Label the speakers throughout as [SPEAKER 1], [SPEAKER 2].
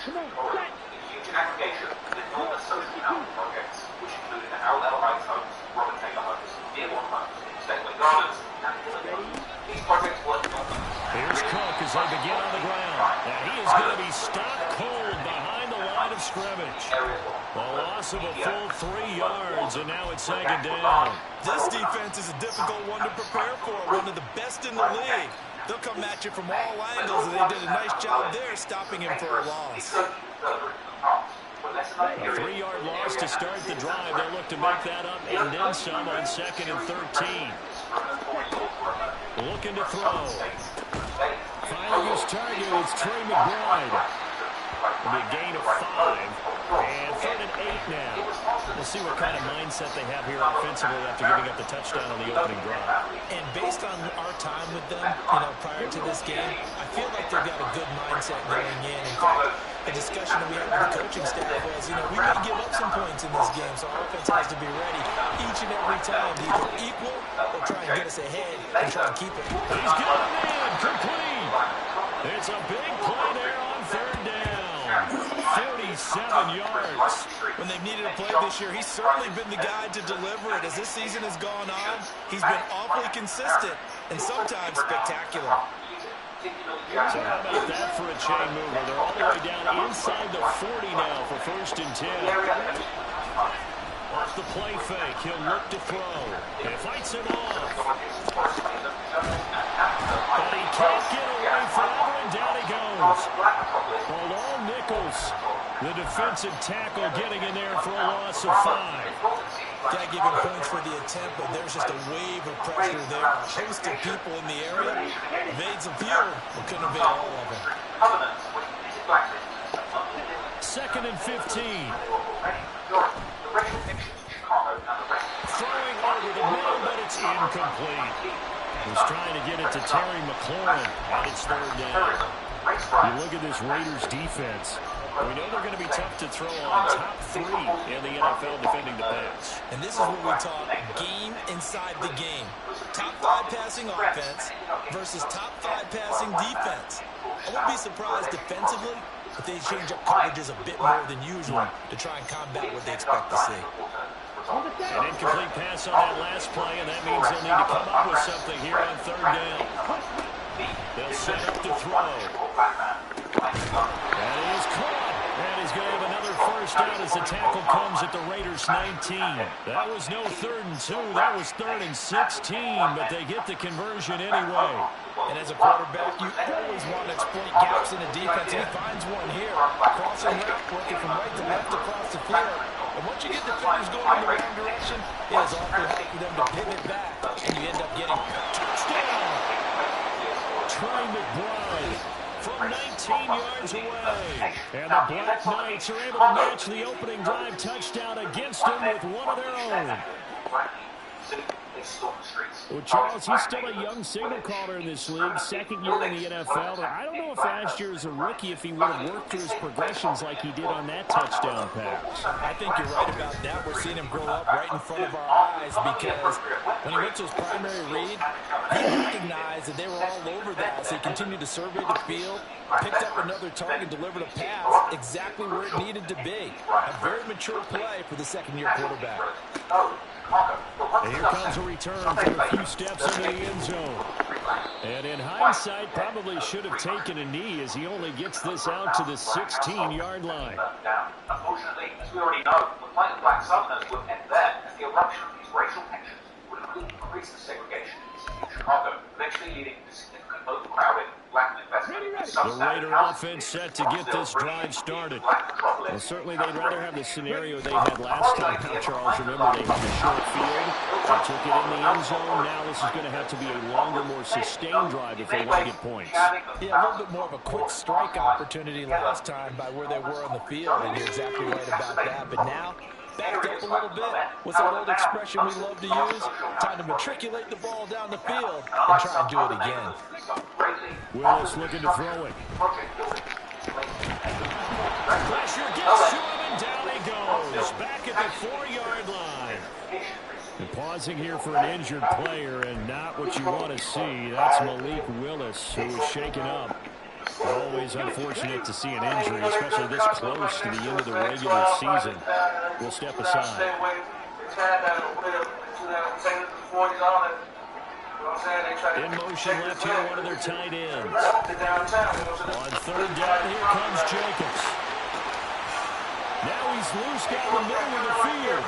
[SPEAKER 1] Huge aggregation of enormous social housing projects, which included the Harrow Heights homes, Robert Taylor homes, Dearborn homes, Stateway Gardens, and Hillary homes. These projects were
[SPEAKER 2] Here's Cook as they begin on the ground. And he is going to be stopped cold behind the line of scrimmage. A loss of a full 3 yards, and now it's second down.
[SPEAKER 3] This defense is a difficult one to prepare for, one of the best in the league. They'll come at you from all angles, and they did a nice job there stopping him for a loss.
[SPEAKER 2] A 3-yard loss to start the drive. They'll look to make that up and then some on 2nd and 13. Looking to throw. Finding his target, it's Trey McBride. It'll be a gain of 5. And 3rd and 8 now. We'll see what kind of mindset they have here offensively after giving up the touchdown on the opening drive.
[SPEAKER 3] And based on our time with them, prior to this game, I feel like they've got a good mindset going in. In fact, the discussion that we had with the coaching staff was, we may give up some points in this game, so our offense has to be ready each and every time to either equal or try and get us ahead and try and keep it.
[SPEAKER 2] He's got it in, complete. It's a big play there on 3rd down. 37 yards.
[SPEAKER 3] When they've needed a play this year, he's certainly been the guy to deliver it. As this season has gone on, he's been awfully consistent and sometimes spectacular.
[SPEAKER 2] So how about that for a chain mover? They're all the way down inside the 40 now for 1st and 10. Off the play fake, he'll look to throw. And fights him off. But he can't get away forever, and down he goes. All Nichols, the defensive tackle, getting in there for a loss of 5.
[SPEAKER 3] Can't give him points for the attempt, but there's just a wave of pressure there. A host of people in the area. Evades a few, but couldn't evade all of them.
[SPEAKER 2] 2nd and 15. Throwing over the middle, but it's incomplete. He's trying to get it to Terry McLaurin, and it's 3rd down. You look at this Raiders defense. We know they're going to be tough to throw on. Top 3 in the NFL defending the pass.
[SPEAKER 3] And this is what we talk game inside the game. Top 5 passing offense versus top 5 passing defense. I wouldn't be surprised defensively if they change up coverages a bit more than usual to try and combat what they expect to see.
[SPEAKER 2] An incomplete pass on that last play, and that means they'll need to come up with something here on 3rd down. They'll set up to throw. That is caught. And he's going to have another first down as the tackle comes at the Raiders' 19. That was no 3rd and 2. That was 3rd and 16, but they get the conversion anyway.
[SPEAKER 3] And as a quarterback, you always want to exploit gaps in the defense, and he finds one here. Crossing route, working from right to left across the field. And once you get defenders going in the wrong direction, it is awfully hard for them to pivot back, and you end up getting touchdown.
[SPEAKER 2] Trey McBride from 19 yards away. And the Black Knights are able to match the opening drive touchdown against them with one of their own. Well, Charles, he's still a young signal caller in this league, 2nd year in the NFL. I don't know if last year as a rookie, if he would have worked through his progressions like he did on that touchdown pass.
[SPEAKER 3] I think you're right about that. We're seeing him grow up right in front of our eyes because when he went to his primary read, he recognized that they were all over that. So he continued to survey the field, picked up another target, delivered a pass exactly where it needed to be. A very mature play for the 2nd-year quarterback.
[SPEAKER 2] And here comes a return for a few steps into the end zone. And in hindsight, probably should have taken a knee as he only gets this out to the 16-yard line.
[SPEAKER 1] Unfortunately, as we already know, the plight of black Southerners would end there as the eruption of these racial tensions would increase the segregation in Chicago, eventually leading to significant overcrowding, black investment in
[SPEAKER 2] the Raider offense set to get this drive started. Well, certainly they'd rather have the scenario they had last time. Charles, remember they had the short field. They took it in the end zone. Now this is going to have to be a longer, more sustained drive if they want to get points.
[SPEAKER 3] Yeah, a little bit more of a quick strike opportunity last time by where they were on the field, and you're exactly right about that. But now, backed up a little bit. What's that old expression we love to use? Time to matriculate the ball down the field and try and do it again.
[SPEAKER 2] Willis looking to throw it. Pressure gets to him, and down he goes. Back at the 4-yard line. And pausing here for an injured player, and not what you want to see. That's Malik Willis, who was shaken up. Well, always unfortunate to see an injury, especially this close to the end of the regular season. We'll step aside. In motion left here, one of their tight ends. On third down, here comes Jacobs. Now he's loose down the middle of the field.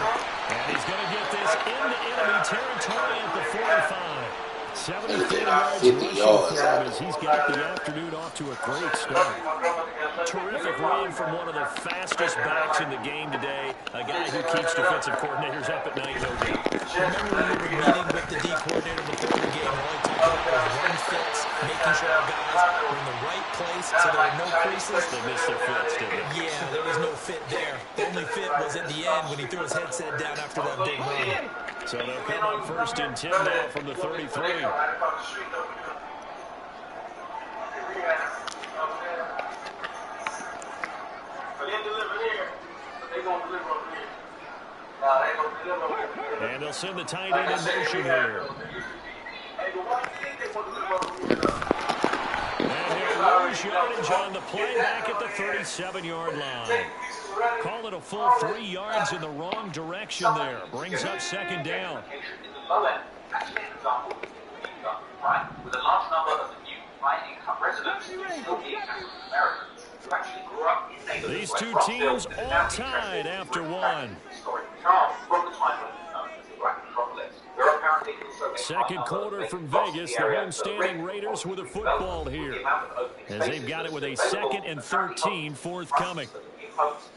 [SPEAKER 2] And he's going to get this into enemy territory at the 45. 73 yards rushing for him as he's got the afternoon off to a great start. Terrific run from one of the fastest backs in the game today. A guy who keeps defensive coordinators up at night, no doubt.
[SPEAKER 3] Remember when we were meeting with the D coordinator before the game, all he talked about was run fits, making sure our guys were in the right place so there were no creases.
[SPEAKER 2] They missed their fits, didn't they?
[SPEAKER 3] Yeah, there was no fit there. The only fit was at the end when he threw his headset down after that big run.
[SPEAKER 2] So they'll come on 1st and 10 now from the 33. And they'll send the tight end in motion here. And he'll lose yardage on the play back at the 37-yard line. Call it a full 3 yards in the wrong direction there. Brings up 2nd down.
[SPEAKER 1] With a large number of the new high-income residents still being African Americans who actually grew up in neighborhoods.
[SPEAKER 2] These two teams all tied after one. Second quarter from Vegas. The homestanding Raiders with a football here, as they've got it with a 2nd and 13 forthcoming.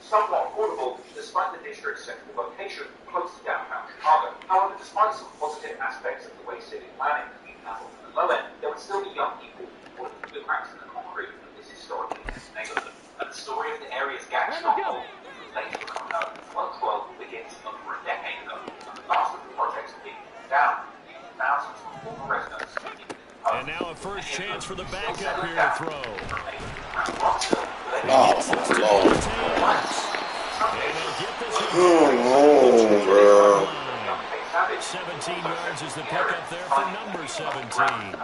[SPEAKER 1] Somewhat affordable despite the district's central location close to downtown Chicago. However, despite some positive aspects of the way city planning has been handled at the low end, there would still be young people who would the cracks in the concrete of this historically neighborhood. And the story of the area's gang stronghold was later become known as 112 begins over a decade ago. And the last of the projects being down, leaving thousands of former residents.
[SPEAKER 2] And now a first chance for the backup here to throw.
[SPEAKER 4] Oh, bro.
[SPEAKER 2] 17 yards is the pickup there for number 17.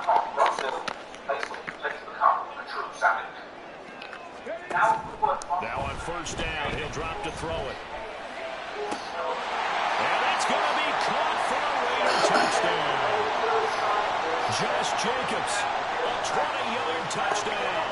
[SPEAKER 2] Now on 1st down, he'll drop to throw it. And it's going to be caught for a Raider touchdown. Josh Jacobs, a 20-yard touchdown.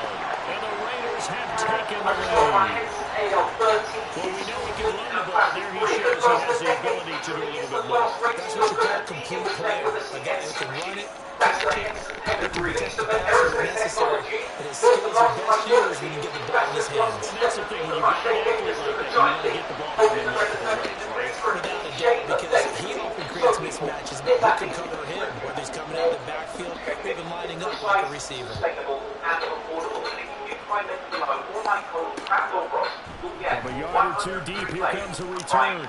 [SPEAKER 2] And the Raiders have taken the lead. Well, we know he can run the ball. There he shows he has the ability to do a little bit more.
[SPEAKER 3] That's what you call a complete player. A guy who can run it, catch it, who can protect the pass when necessary. But his skills are best used when you get the ball in his hands.
[SPEAKER 2] And that's the thing. When you've got an athlete like that, you want to get the ball in multiple ways, right?
[SPEAKER 3] Without a doubt, because he often creates mismatches, but who can cover him, whether he's coming out of the backfield or even lining up like a receiver.
[SPEAKER 2] From a yard or two deep, here comes a return.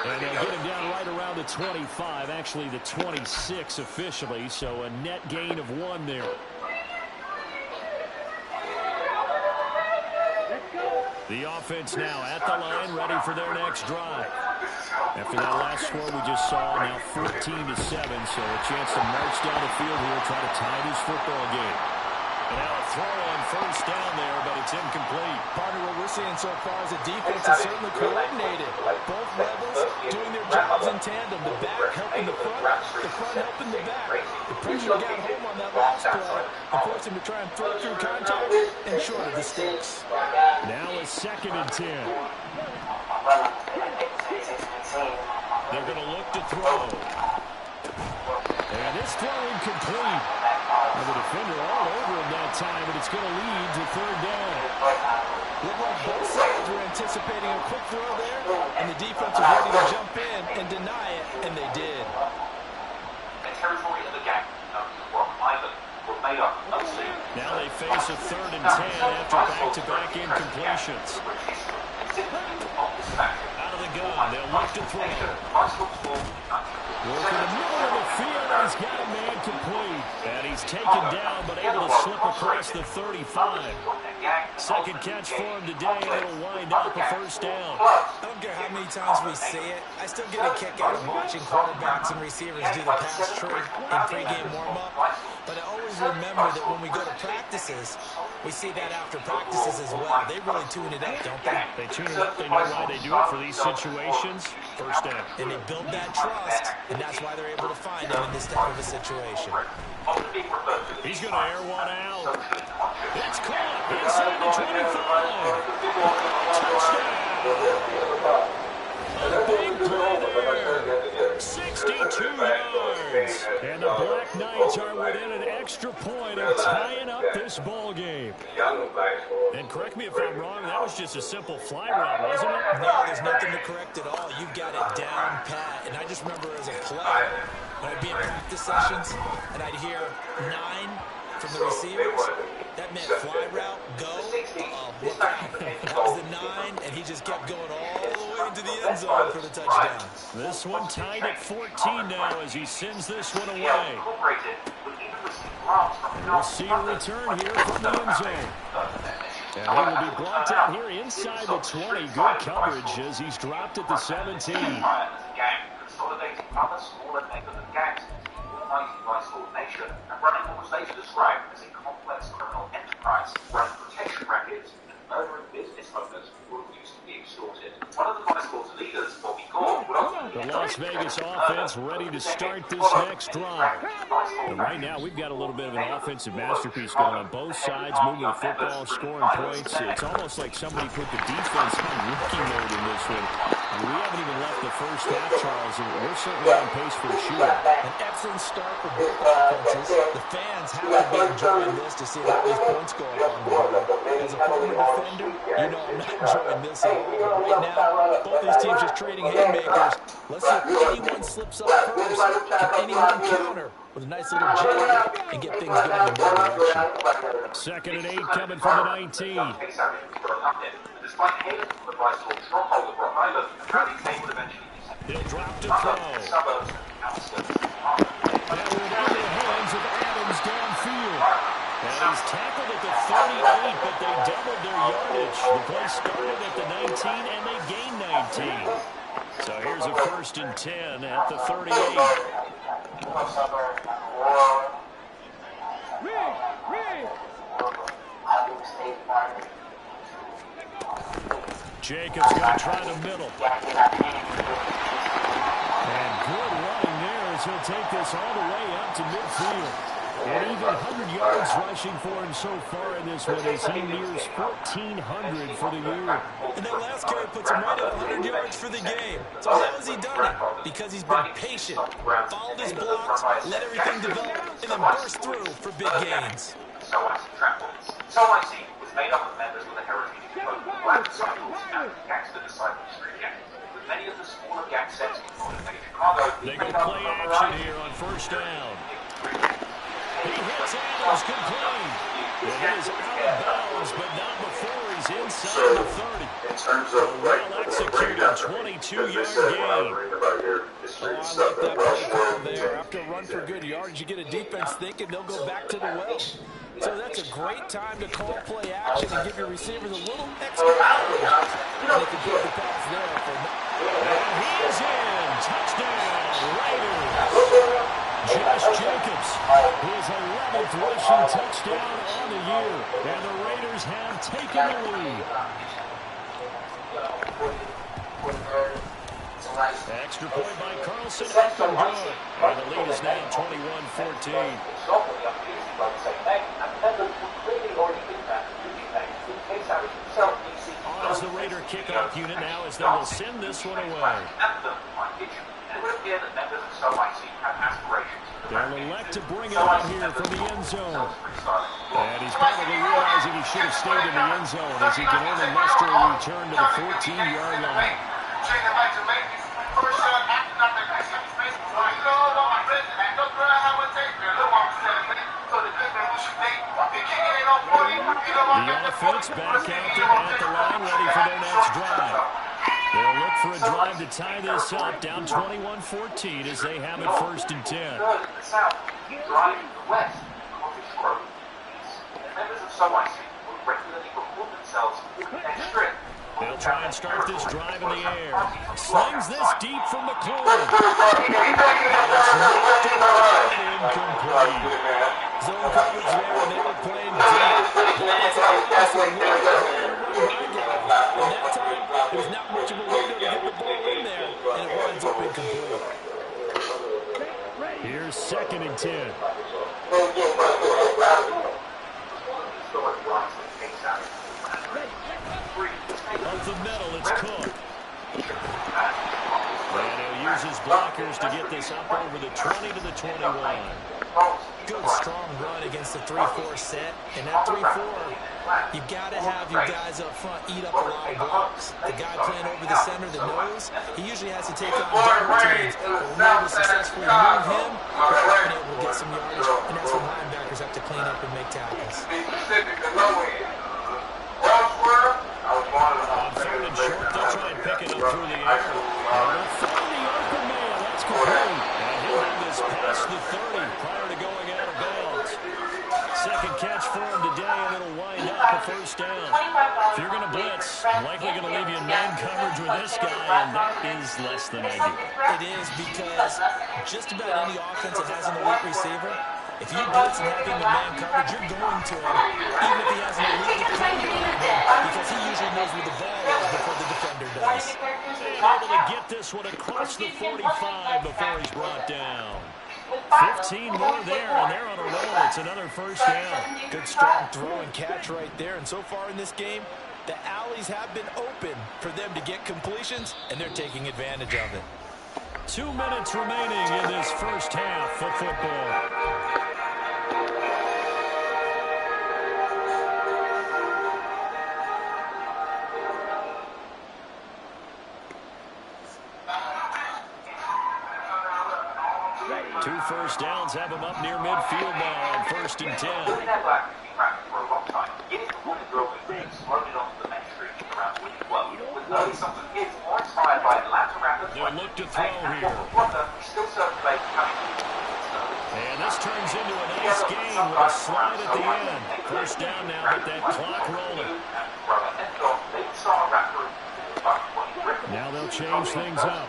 [SPEAKER 2] And they'll get him down right around the 25, actually the 26 officially, so a net gain of 1 there. The offense now at the line, ready for their next drive. After that last score we just saw, now 14-7, so a chance to march down the field here, try to tie this football game. And now a throw on 1st down there, but it's incomplete.
[SPEAKER 3] Partner, what we're seeing so far is the defense is certainly coordinated. Both levels doing their jobs in tandem. The back helping the front helping the back. The pressure got home on that last play and forced him to try and throw through contact and short of the sticks.
[SPEAKER 2] Now a 2nd and 10. They're going to look to throw. And this throw incomplete. And the defender all over him that time, and it's going to lead to 3rd down.
[SPEAKER 3] Looked like both sides were anticipating a quick throw there, and the defense was ready to jump in and deny it, and they did.
[SPEAKER 1] The territory of the gang,
[SPEAKER 2] now they face a 3rd and 10 after back-to-back incompletions. Out of the gun, they'll look to throw. Working the middle of the field, and he's got a man complete. And he's taken down, but able to slip across the 35. Second catch for him today, and it'll wind up a first down.
[SPEAKER 3] I don't care how many times we see it. I still get a kick out of watching quarterbacks and receivers do the pass tree in pregame warm-up. But I always remember that when we go to practices, we see that after practices as well. They really tune it up, don't they?
[SPEAKER 2] They tune it up. They know why they do it for these situations. First down.
[SPEAKER 3] And they build that trust, and that's why they're able to find him in this type of a situation.
[SPEAKER 2] He's going to air one out. It's caught inside the 25. Touchdown. A big play there. 62 yards. And the Black Knights are within an extra point of tying up this ball game. And correct me if I'm wrong, that was just a simple fly route, wasn't it?
[SPEAKER 3] No, there's nothing to correct at all. You've got it down pat. And I just remember as a player, when I'd be in practice sessions and I'd hear 9 from the receivers, that meant fly route, go. Look out. That was the 9, and he just kept going all the way into the end zone for the touchdown.
[SPEAKER 2] This one tied at 14 now as he sends this one away. And we'll see a return here from the end zone. And he will be blocked out here inside the 20. Good coverage as he's dropped at the 17.
[SPEAKER 1] Consolidating other smaller negative gangs into organized vice coordination and running what was later described as a complex criminal enterprise, running protection rackets and murdering business owners who refused to be extorted. One of the vice lord's leaders, Bobby Gore, would ultimately
[SPEAKER 2] the Las Vegas offense ready to start this next drive. And right now, we've got a little bit of an offensive masterpiece going on both sides, moving the football, scoring points. It's almost like somebody put the defense on rookie mode in this one. We haven't even left the first half, Charles, and we're certainly on pace for a shootout.
[SPEAKER 3] An excellent start for both offenses. The fans have to be enjoying this to see how these points go up on the board. As a former defender, you know I'm not enjoying this at all. But right now, both these teams just trading haymakers. Let's see if anyone slips up first. Can anyone counter with a nice little jab and get things going in their direction?
[SPEAKER 2] 2nd and 8 coming from the 19.
[SPEAKER 1] Despite hailing from the vice lord stronghold of Rock Island, Travis Kane would eventually be
[SPEAKER 2] He'll drop to throw.
[SPEAKER 1] suburbs and outskirts of
[SPEAKER 2] Now we're in the hands of Adams downfield. And he's tackled at the 38, but they doubled their yardage. The play started at the 19, and they gained 19. So here's a 1st and 10 at the 38. Jacobs going to try the middle. And good running there as he'll take this all the way up to midfield. And even 100 yards rushing for him so far in this one as he nears 1,400 for the year.
[SPEAKER 3] And that last carry puts him right at 100 yards for the game. So how has he done it? Because he's been patient, followed his blocks, let everything develop, and then burst through for big gains.
[SPEAKER 1] So I see was made up of members with a heritage of both black disciples and gangster disciples street gang. With many of the smaller gang sets in Chicago,
[SPEAKER 2] they go play action here on 1st down. He hits Adams complete. It is out of bounds, but not before he's inside the 30.
[SPEAKER 4] In terms of
[SPEAKER 2] well-executed 22-yard gain.
[SPEAKER 3] Oh, I like that play call there. After a run for good yards, you get a defense thinking they'll go back to the well. So that's a great time to call play action and give your receivers a little extra coverage. And they can get the pass there.
[SPEAKER 2] And he's in. Touchdown, Raiders. Josh Jacobs, his 11th rushing touchdown on the year. And the Raiders have taken the lead. Extra point by Carlson. Up and good. And the lead is now 21-14. As the Raider kickoff unit now as they will send this one away. They'll elect to bring it out here from the end zone. And he's probably realizing he should have stayed in the end zone as he can only muster a return to the 14-yard line. The offense back out there at the line, ready for their next drive. They'll look for a drive to tie this up, down 21-14 as they have it 1st and 10.
[SPEAKER 1] Driving the west, Cottage Grove east. Members of SOIC will regularly record themselves with their strip.
[SPEAKER 2] They'll try and start this drive in the air. Slings this deep from McLaurin.
[SPEAKER 3] Incomplete. Zone coverage there, and they were playing deep. And that time, there's not much of a window to get the ball in there, and it winds up incomplete.
[SPEAKER 2] Here's 2nd and 10. Up the middle, it's Cook. And he'll use his blockers to get this up over the 20 to the 21.
[SPEAKER 3] Good, strong run against the 3-4 set. And that 3-4, you've got to have your guys up front eat up a lot of blocks. The guy playing over the center, the nose, he usually has to take on double teams. But when they're able to successfully move him, they're often able to get some yardage. And that's when linebackers have to clean up and make tackles.
[SPEAKER 2] On 3rd and short, they'll try and pick it up through the air. And they'll find the open man. That's complete. And he'll have this past the 30 prior to going out of bounds. 2nd catch for him today, and it'll wind up a 1st down. If you're going to blitz, likely going to leave you in man coverage with this guy, and that is less than ideal.
[SPEAKER 3] It is, because just about any offense that has an elite receiver, if you blitz and have him in man coverage, you're going to him, even if he has an elite defender, because he usually knows where the ball is before the defender does.
[SPEAKER 2] And able to get this one across the 45 before he's brought down. 15 more there, and they're on a roll. It's another 1st down.
[SPEAKER 3] Good, strong throw and catch right there. And so far in this game, the alleys have been open for them to get completions, and they're taking advantage of it.
[SPEAKER 2] 2 minutes remaining in this 1st half of football. Two 1st downs have him up near midfield now on 1st and 10. They'll look to throw here. And this turns into a nice game with a slide at the end. 1st down now with that clock rolling. Now they'll change things up.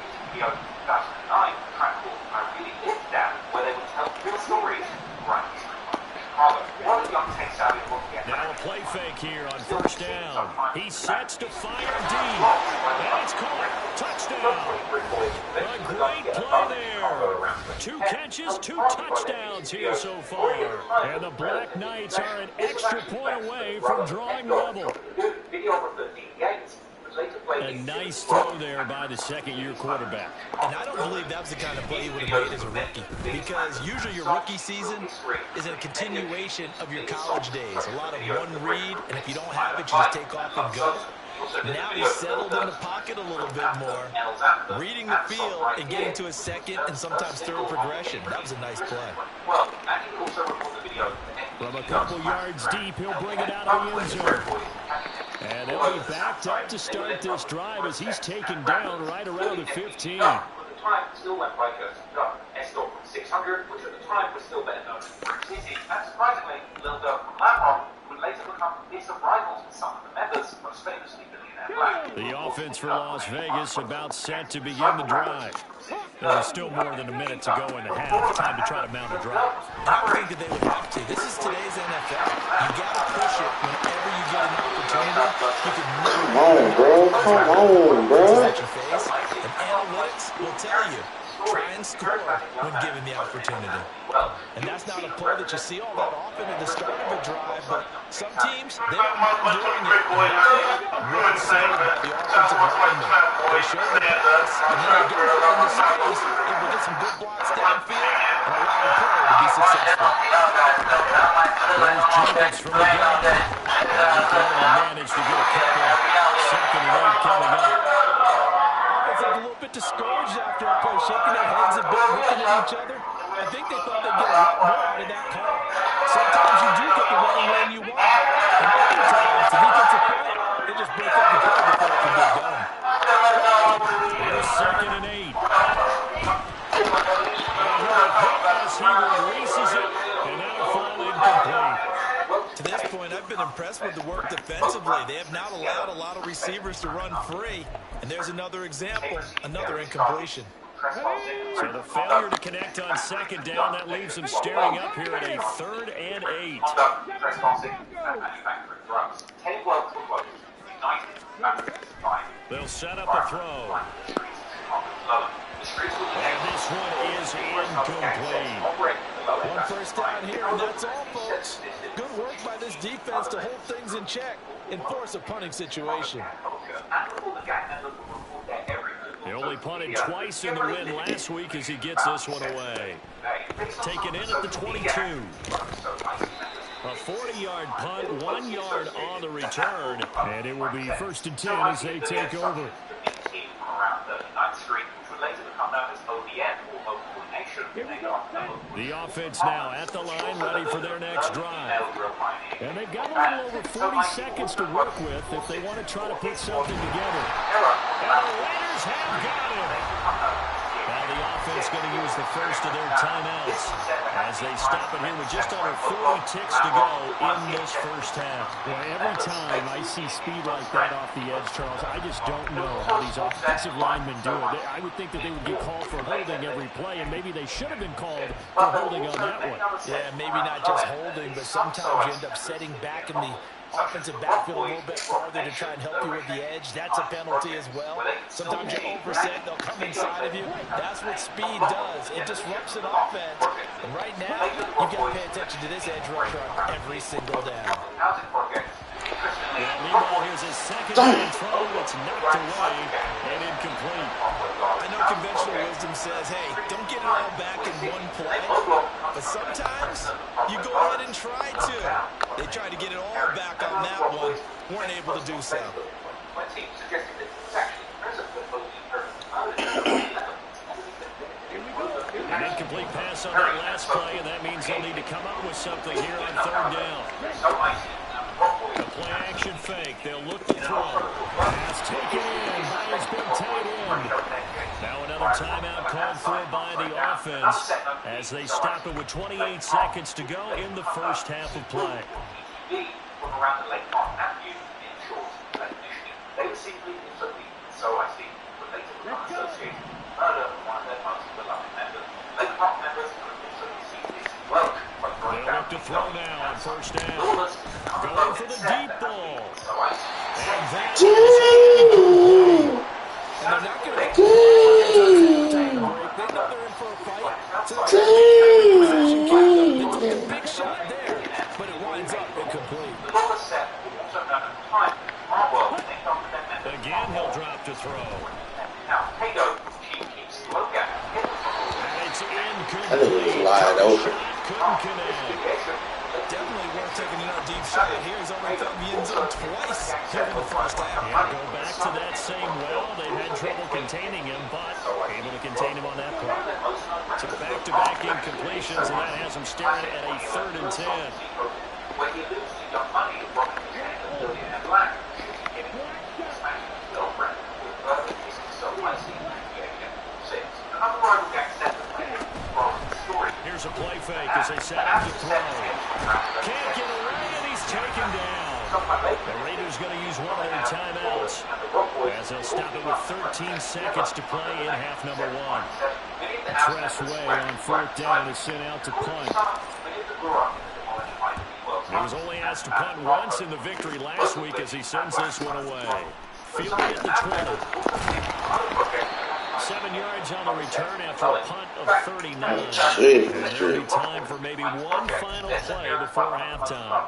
[SPEAKER 2] Now a play fake here on 1st down. He sets to fire deep. And it's caught. Touchdown. A great play there. 2 catches, 2 touchdowns here so far. And the Black Knights are an extra point away from drawing level. A nice throw there by the 2nd-year quarterback.
[SPEAKER 3] And I don't believe that was the kind of play he would have made as a rookie, because usually your rookie season is a continuation of your college days. A lot of one read, and if you don't have it, you just take off and go. Now he's settled in the pocket a little bit more, reading the field and getting to his 2nd and sometimes 3rd progression. That was a nice play.
[SPEAKER 2] From a couple yards deep, he'll bring it out of the end zone. And they'll be backed up to start this drive as he's taken down right around the 15.
[SPEAKER 1] Still went by Kirsten Dunn. S.600, which at the time was still better known as Brick City, and surprisingly, Lil Durk from Lamar would later become bitter rivals with some of the members, most famously Millionaire Black.
[SPEAKER 2] The offense for Las Vegas about set to begin the drive. There's still more than a minute to go in the half. Time to try to mount a drive.
[SPEAKER 3] I would think that they would have to. This is today's NFL. You got to push it whenever you get an opportunity. You can that you face, and analytics will tell you, try and score when given the opportunity. And that's not a play that you see all that often at the start of a drive, but some teams, they don't mind doing it. Really sold by the offensive lineman. They show the pass, and then they get it into space, able to get some good blocks downfield, and allow the play to be successful.
[SPEAKER 2] There's Jenkins from the gun. And he can only manage to get a couple. 2nd and 8 coming up.
[SPEAKER 3] Offense looked a little bit discouraged after a play, shaking their heads a bit, looking at each other. I think they thought they'd get a lot more out of that call. Sometimes you do get the running lane you want. And other times, the defensive play, they just break up the play before it can get done. out allowed a lot of receivers to run free. And there's another example, another incompletion.
[SPEAKER 2] So the failure to connect on second down, that leaves them staring up here at a 3rd and 8. They'll set up a throw. And this one is incomplete.
[SPEAKER 3] One first down here, and that's all, folks. Good work by this defense to hold things in check and force a punting situation.
[SPEAKER 2] He only punted twice in the win last week as he gets this one away. Taken in at the 22. A 40-yard punt, 1 yard on the return. And it will be 1st and 10 as they take over. The offense now at the line, ready for their next drive. And they've got a little over 40 seconds to work with if they want to try to put something together. And the Raiders have got it. Now the offense going to use the first of their timeouts as they stop it here with just under 40 ticks to go in this first half.
[SPEAKER 5] Well, every time I see speed like that off the edge, Charles, I just don't know how these offensive linemen do it. I would think that they would get called for holding every play, and maybe they should have been called for holding on that one.
[SPEAKER 3] Yeah, maybe not just holding, but sometimes you end up setting back in the offensive backfield a little bit farther to try and help you with the edge. That's a penalty as well. Sometimes you overset, they'll come inside of you. That's what speed does. It disrupts an offense. And right now, you've got to pay attention to this edge rusher on every single down.
[SPEAKER 2] Well, meanwhile, here's his second throw. It's knocked away and incomplete.
[SPEAKER 3] I know conventional wisdom says, hey, don't get it all back in one play. But sometimes you go ahead and try to. They tried to get it all back on that one. Weren't able to do so.
[SPEAKER 2] An incomplete pass on that last play, and that means they'll need to come up with something here on 3rd down. The play action fake. They'll look to throw. Pass taken in by his big tight end. Now another timeout called for by the offense as they stop it with 28 seconds to go in the first half of play. They'll look to throw now on 1st down. Going for the deep ball. And that is incomplete.
[SPEAKER 3] And they're not going to make it. They know they're in for a fight. So they took a big shot there, but it winds up incomplete.
[SPEAKER 2] Again, he'll drop to throw. And it's incomplete.
[SPEAKER 4] I think it was wide open.
[SPEAKER 2] Couldn't connect.
[SPEAKER 3] Definitely worth taking another deep shot here. He's only found the end zone twice here in the first half.
[SPEAKER 2] Yeah, go back to that same well. They've had trouble containing him, but able to contain him on that play. So back-to-back incompletions, and that has him staring at a 3rd and 10. Here's a play fake as they set up to throw. Can't get away, and he's taken down. The Raiders going to use one of their timeouts as they'll stop it with 13 seconds to play in half number 1.
[SPEAKER 5] Press way on 4th down is sent out to punt.
[SPEAKER 2] He was only asked to punt once in the victory last week as he sends this one away. Fielding at the 20. 7 yards on the return after a punt of 39. And there'll be time for maybe one final play before halftime.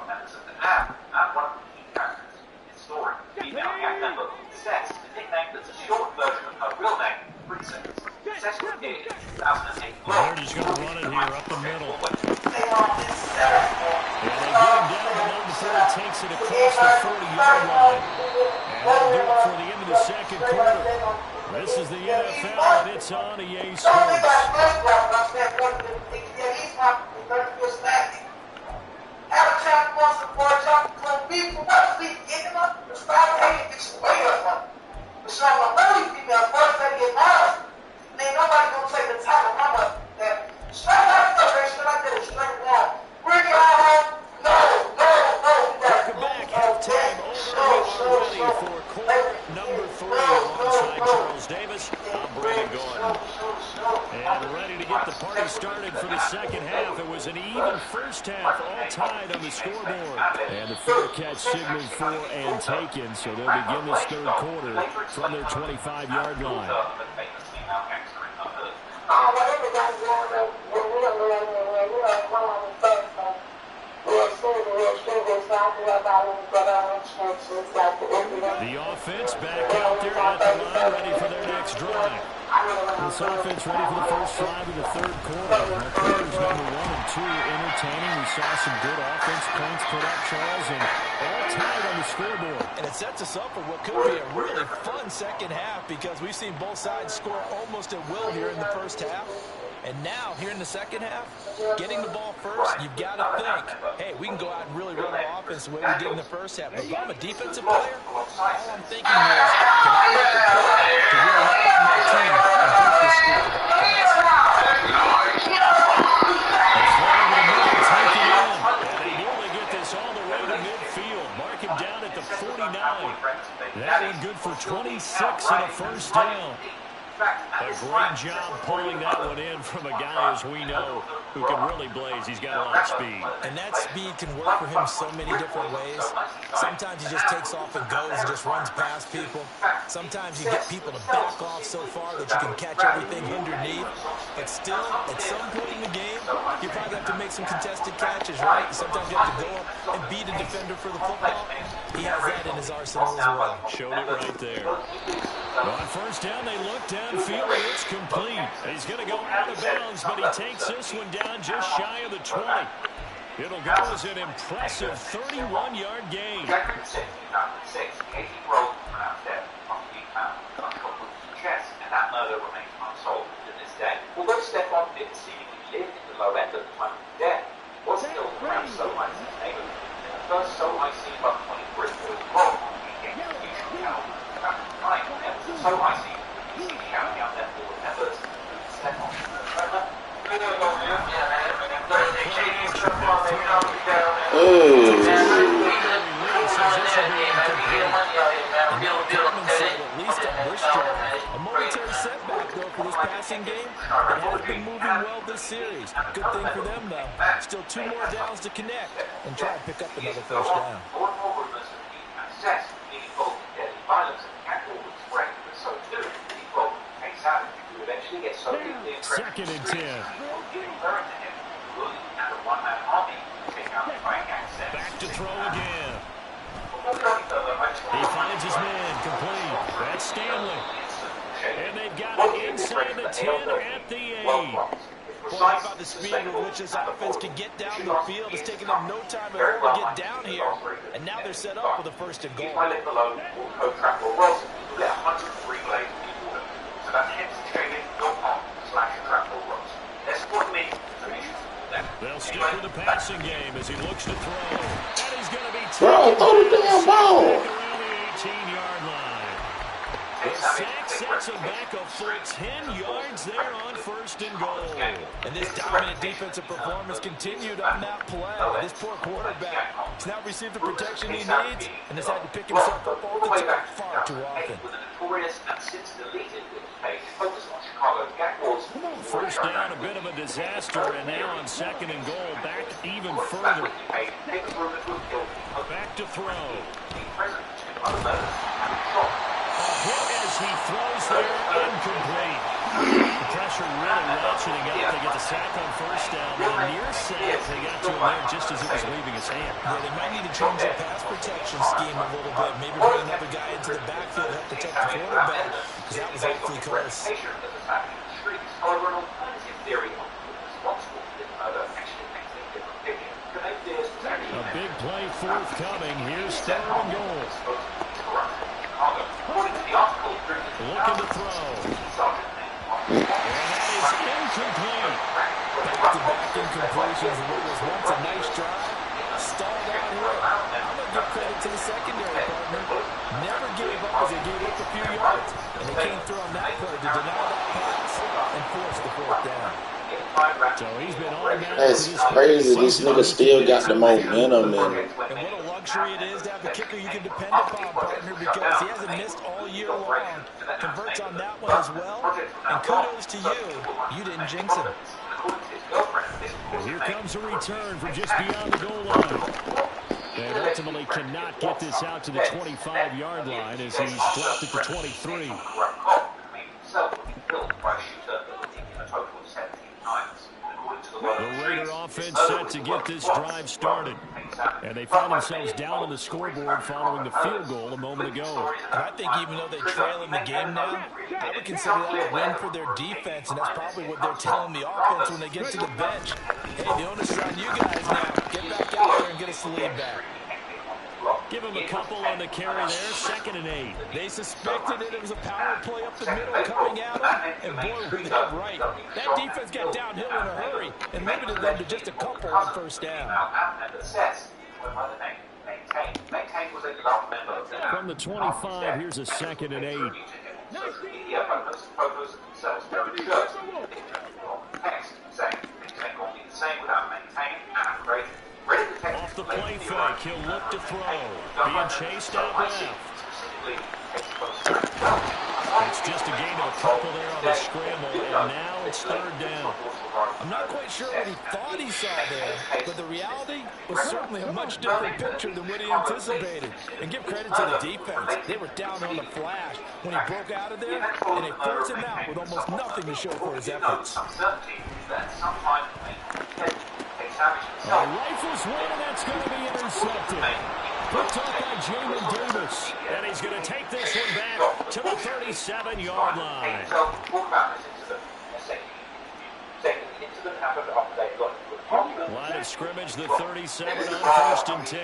[SPEAKER 2] They're just going to run it here up the middle. And they get him down the line before he takes it across the 40-yard line. And that'll do it for the end of the second quarter. This is the NFL, and it's on EA Sports. Welcome back, halftime over. ready for quarter number 3 alongside Charles Davis. I'm Brandon Gordon. And ready to get the party started for the second half. It was an even first half, all tied on the scoreboard. And the fair catch signaled for and taken, so they'll begin this third quarter from their 25-yard line. The offense back out there at the line, ready for their next drive. This offense ready for the first drive of the third quarter. Quarters number 1 and 2 entertaining. We saw some good offense points put up, Charles, and all tied on the scoreboard.
[SPEAKER 3] And it sets us up for what could be a really fun second half because we've seen both sides score almost at will here in the first half. And now, here in the second half, getting the ball first, you've got to think, hey, we can go out and really run our offense the way we did in the first half. But if I'm a defensive player, all I'm thinking is, can I make a play to really help my team and break this streak of offense?
[SPEAKER 2] And they nearly get this all the way to midfield. Mark him down at the 49. That one good for 26 and a first down. A great job pulling that one in from a guy, as we know, who can really blaze. He's got a lot of speed.
[SPEAKER 3] And that speed can work for him so many different ways. Sometimes he just takes off and goes and just runs past people. Sometimes you get people to back off so far that you can catch everything underneath. But still, at some point in the game, you probably have to make some contested catches, right? Sometimes you have to go up and beat a defender for the football. He has that in his arsenal as well.
[SPEAKER 2] Showed it right there. On first down, they look downfield, and it's complete. He's going to go out of bounds, but he takes this one down just shy of the 20. It'll go as an impressive 31-yard gain.
[SPEAKER 1] Although Stephon didn't seemingly live in the low end of the time of death, was still around so much in the neighborhood. And the first so I see about 23 was wrong on the weekend. Usually out at the time. And so I see he's shouting out their forward efforts. Stephon.
[SPEAKER 3] At least on this drive, a momentary setback though for this passing game. They haven't been moving well this series. Good thing for them though. Still 2 more downs to connect and try to pick up another first down.
[SPEAKER 1] More and more rumors of the access being involved in deadly violence and cattle would spread, but so too the involved in case out who eventually get so deeply entrenched.
[SPEAKER 2] Second and 10.
[SPEAKER 1] Referring to him, ruling out a one-man army to take out the right access.
[SPEAKER 2] Back to throw again. He finds his man complete. That's Stanley. And they've got it inside the 10 at the 8.
[SPEAKER 3] Boy, how about the speed with which this offense can get down the field? It's taken them no time at all to get down here. And now they're set up with a first and goal.
[SPEAKER 1] If I let alone co-track or Wilson, you'll get 103 blades in order. So that's hence-training.com/trap or Wilson. Let's put me
[SPEAKER 2] They'll stick with the passing game as he looks to throw. And he's going to be
[SPEAKER 4] Bro, throw the damn ball.
[SPEAKER 2] around the 18-yard line. The sack sets him back a full 10 yards there on first and goal.
[SPEAKER 3] And this dominant defensive performance continued on that play. This poor quarterback has now received the protection he needs and has had to pick himself up off the top far too often.
[SPEAKER 1] With a notorious and since deleted page focus on Chicago Jaguars.
[SPEAKER 2] First down, a bit of a disaster, and now on second and goal, back even further. Back to throw. Hit as he throws there, incomplete. The pressure really ratcheting up. They get the sack on first down. And a near sack, they got to him there just as it was leaving his hand.
[SPEAKER 3] Yeah, they might need to change their pass protection scheme a little bit. Maybe bring another guy into the backfield to help protect the quarterback, because that was awfully close.
[SPEAKER 2] A big play forthcoming. Here's third and goal. Looking to throw. And that is incomplete.
[SPEAKER 3] Back-to-back incompletions of what was once a nice drive. Stalled out here. I'm going to give credit to the secondary partner. Never gave up as they gave up a few yards. And they came through on that play to deny that pass and force the fourth down.
[SPEAKER 2] So he's been automatic.
[SPEAKER 4] That's crazy. These niggas still got the momentum in.
[SPEAKER 3] And what a luxury it is to have a kicker you can depend upon, partner, because he hasn't missed all year long. Converts on that one as well, and kudos to you. You didn't jinx him.
[SPEAKER 5] And here comes a return from just beyond the goal line. And ultimately cannot get this out to the 25-yard line as he's dropped it to 23. The Raider offense set to get this drive started. And they find themselves down on the scoreboard following the field goal a moment ago.
[SPEAKER 3] And I think even though they trail in the game now, I would consider that a win for their defense, and that's probably what they're telling the offense when they get to the bench. Hey, the onus is on you guys now. Get back out there and get us the lead back.
[SPEAKER 5] Give him a couple on the carry there, 2nd and 8.
[SPEAKER 3] They suspected it was a power play up the middle coming at them, and boy, were they right. That defense got downhill in a hurry and limited them to just a couple on first down.
[SPEAKER 5] From the 25, here's a 2nd and 8. Off the play fake, he'll look to throw. Being chased out left. It's just a gain of a couple there on the scramble, and now it's 3rd down.
[SPEAKER 3] I'm not quite sure what he thought he saw there, but the reality was certainly a much different picture than what he anticipated. And give credit to the defense. They were down on the flash when he broke out of there, and they forced him out with almost nothing to show for his efforts.
[SPEAKER 5] A rifle's win, and that's going to be intercepted. Picked up by Jamin Davis. And he's going to take this one back to the 37-yard line. Line of scrimmage, the 37 on 1st and 10.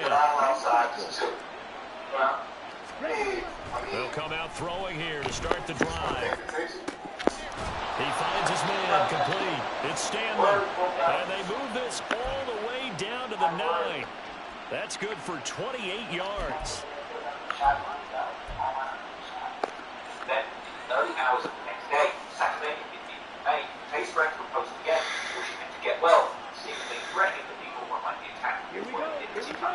[SPEAKER 5] They'll come out throwing here to start the drive. He finds his man complete. It's Stanley. And they move this all the way down to the 9. That's good for 28 yards.
[SPEAKER 1] Then, early hours of the next day, Saturday, May, Chase Brent proposed again, pushing him to get well, seemingly threatening the people behind the attack.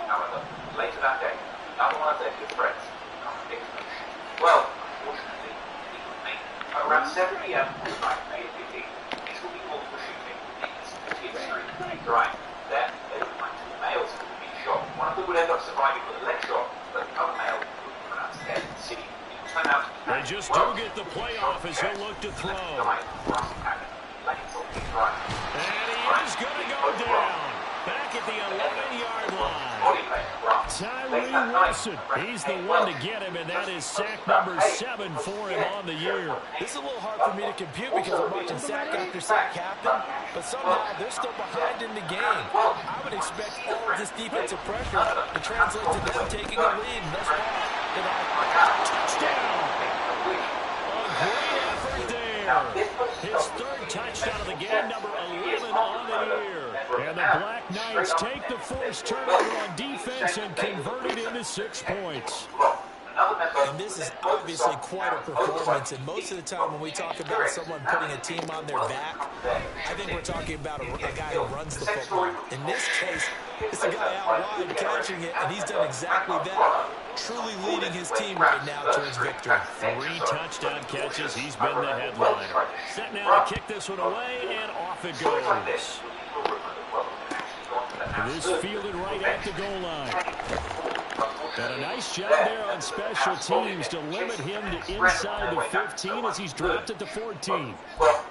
[SPEAKER 1] However, later that day, another one of their good friends contradicted the motion. Well, unfortunately, he could make around 7 p.m. on night, May 15th, these will be called for shooting in the city of Street Drive. Then, they would find 2 males who would be shot. One of them would end up surviving with a leg shot, but the other male would be pronounced dead in the city.
[SPEAKER 5] They just do get the playoff as he'll look to throw.
[SPEAKER 1] And
[SPEAKER 5] he is going to go down. Back at the 11-yard line. Tyree Wilson. He's the one to get him, and that is sack number 7 for him on the year.
[SPEAKER 3] This is a little hard for me to compute because I'm watching sack after sack happen, but somehow they're still behind in the game. I would expect all of this defensive pressure to translate to them taking a lead. And thus far,
[SPEAKER 5] touchdown. A great effort there. His 3rd touchdown of the game, number 11 on the year. And the Black Knights take the forced turnover on defense and convert it into 6 points.
[SPEAKER 3] And this is obviously quite a performance, and most of the time when we talk about someone putting a team on their back, I think we're talking about a guy who runs the football. In this case, it's a guy out wide catching it, and he's done exactly that, truly leading his team right now towards victory.
[SPEAKER 5] 3 touchdown catches. He's been the headliner. Set now to kick this one away, and off it goes. This fielded right at the goal line. And a nice job there on special teams to limit him to inside the 15 as he's dropped it to 14.
[SPEAKER 1] Well,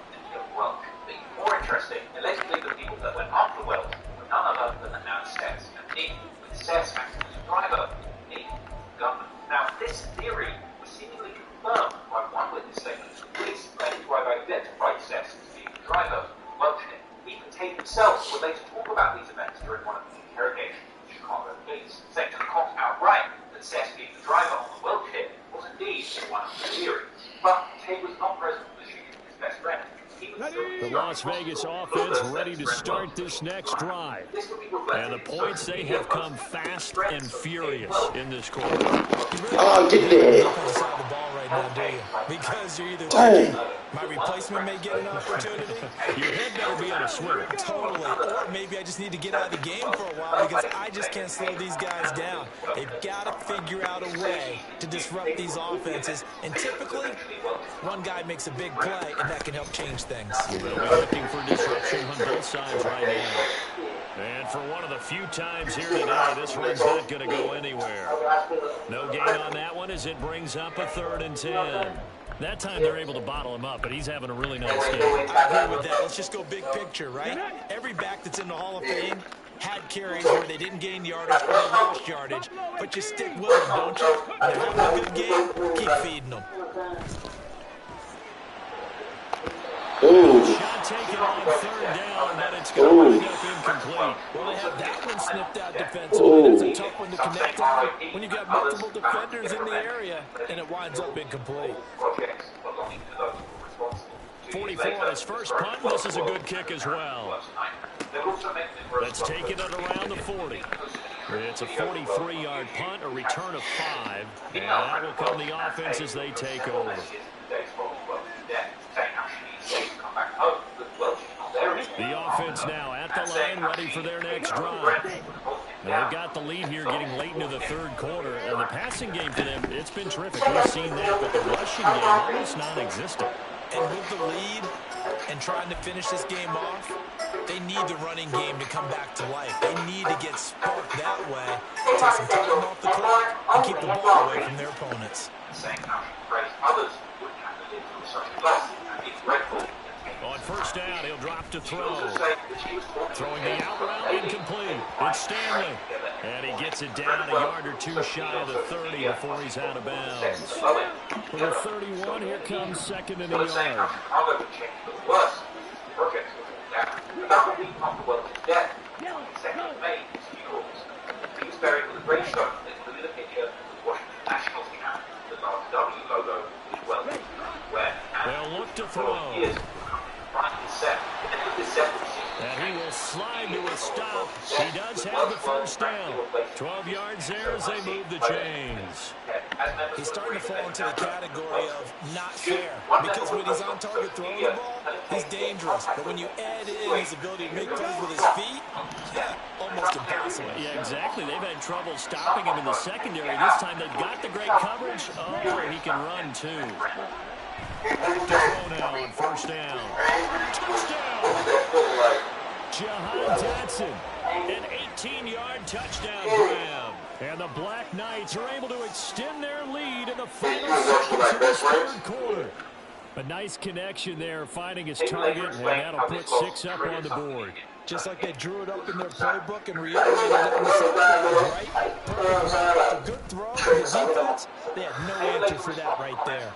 [SPEAKER 1] the more interesting, allegedly the people that went after Wells were none other than the now Sets. And Nick, with Sets acting as a driver, Nick Gunman. Now, this theory was seemingly confirmed by one witness statement. Police claimed to have identified Sets as being the driver. Welch even Tate himself would later talk about these events during one of the interrogations with Chicago police, saying to the cops outright that Seth being the driver on the Welch hit was indeed one of the theories. But Tate was not present for the shooting of his best friend.
[SPEAKER 5] The Las Vegas offense ready to start this next drive. And the points, they have come fast and furious in this quarter.
[SPEAKER 4] Oh, get there.
[SPEAKER 3] Inside the ball right now, do you? Because you're either thinking, my replacement may get an opportunity.
[SPEAKER 5] Your head better be on a swivel.
[SPEAKER 3] Totally. Or maybe I just need to get out of the game for a while because I just can't slow these guys down. They've got to figure out a way to disrupt these offenses. And typically, one guy makes a big play, and that can help change things.
[SPEAKER 5] They'll be looking for disruption on both sides right now. And for one of the few times here today, this one's not going to go anywhere. No gain on that one as it brings up a 3rd and 10. That time they're able to bottle him up, but he's having a really nice game.
[SPEAKER 3] I agree with that. Let's just go big picture, right? Every back that's in the Hall of Fame had carries where they didn't gain yardage or they lost yardage, but you stick with them, don't you? When they're having a good game, keep feeding them.
[SPEAKER 5] Shot taken on 3rd down, but it's going to end up incomplete.
[SPEAKER 3] Well, they have that one snipped out defensively. That's a tough one to connect on when you've got multiple defenders in the area, and it winds up incomplete.
[SPEAKER 5] 44 on his first punt. This is a good kick as well. Let's take it at around the 40. It's a 43-yard punt, a return of 5, and that will come the offense as they take over. The offense now at the line, ready for their next drive. Now they've got the lead here getting late into the 3rd quarter. And the passing game for them, it's been terrific. We've seen that, but the rushing game almost non-existent.
[SPEAKER 3] And with the lead and trying to finish this game off, they need the running game to come back to life. They need to get sparked that way, take some time off the clock, and keep the ball away from their opponents.
[SPEAKER 5] On first down, he'll drop to throw. Throwing the out route, incomplete. It's Stanley. And he gets it down a yard or two shy of the 30 before he's out of bounds. For the 31, here comes 2nd and a yard. They'll look to throw. And he will slide to a stop. He does have the first down. 12 yards there as they move the chains.
[SPEAKER 3] He's starting to fall into the category of not fair, because when he's on target throwing the ball, he's dangerous. But when you add in his ability to make plays with his feet, almost impossible.
[SPEAKER 5] Yeah, exactly. They've had trouble stopping him in the secondary. This time they've got the great coverage. Oh, he can run too. Back to throw now on first down. Touchdown! Jahan Dotson, an 18-yard touchdown grab. And the Black Knights are able to extend their lead in the final seconds of this 3rd quarter. A nice connection there, finding his target, and that'll put 6 up on the board.
[SPEAKER 3] Just like they drew it up in their playbook and reiterated it on the sidelines, right? Perfect. A good throw for the defense. They had no answer for that right there.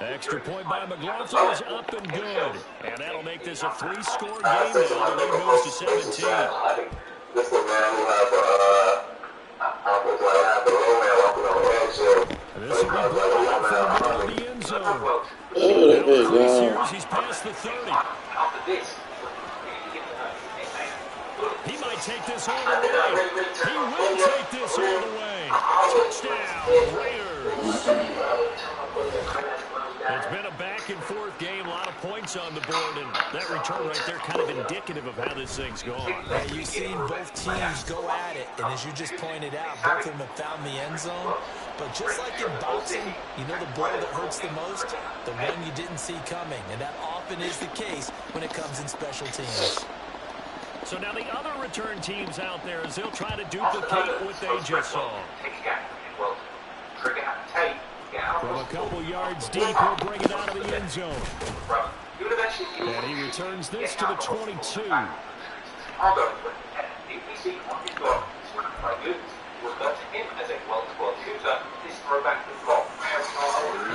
[SPEAKER 5] Extra point by McLaughlin is up and good. And that'll make this a 3-score game now. The lead moves to 17.
[SPEAKER 6] This is a man who has
[SPEAKER 5] This will be blown out from the middle of the end zone. Now 3 series, he's past the 30. He might take this all the way. He will take this all the way. Touchdown, Raiders. It's been a back-and-forth game, a lot of points on the board, and that return right there kind of indicative of how this thing's going.
[SPEAKER 3] Yeah, you've seen both teams go at it, and as you just pointed out, both of them have found the end zone. But just like in boxing, you know the blow that hurts the most? The one you didn't see coming, and that often is the case when it comes in special teams.
[SPEAKER 5] So now the other return teams out there, as they'll try to duplicate what they just saw. From a couple yards deep, he'll bring it out of the end zone. And he returns this to the 22.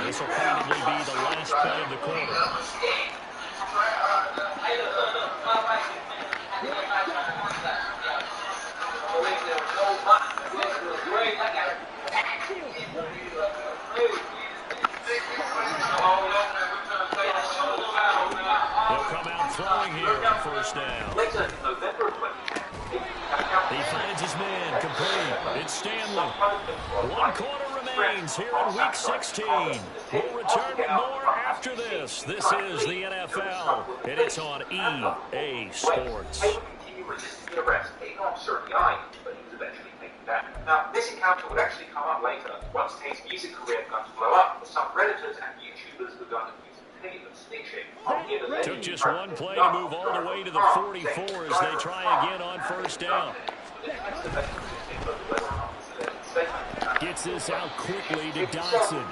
[SPEAKER 5] This will probably be the last play of the quarter. He'll come out throwing here on first down. He finds his man complete. It's Stanley. 1 quarter remains
[SPEAKER 2] headlines here in Week 16. We'll return with more after this. This is the NFL, and it's on EA Sports.
[SPEAKER 1] Now, this encounter would actually come up later once Tate's music career began to blow up, as some Redditors and YouTubers began to use Tate and snitching.
[SPEAKER 2] Took just one play to move all the way to the 44 as they try again on first down. Gets this out quickly to Dotson.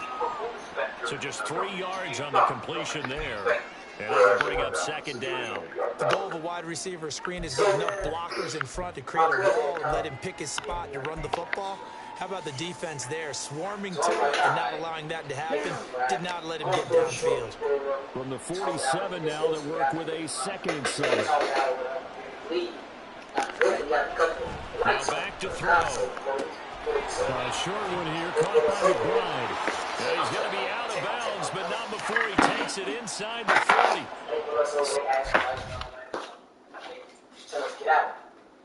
[SPEAKER 2] So just 3 yards on the completion there. And that'll bring up second down.
[SPEAKER 3] The goal of a wide receiver screen is getting enough blockers in front to create a wall and let him pick his spot to run the football. How about the defense there, swarming to it and not allowing that to happen? Did not let him get downfield.
[SPEAKER 2] From the 47 now, they work with a 2nd and 7. Now back to throw. A short one here, caught by McBride. And he's going to be out of bounds, but not before he takes it inside the 40.
[SPEAKER 7] Tell us get out.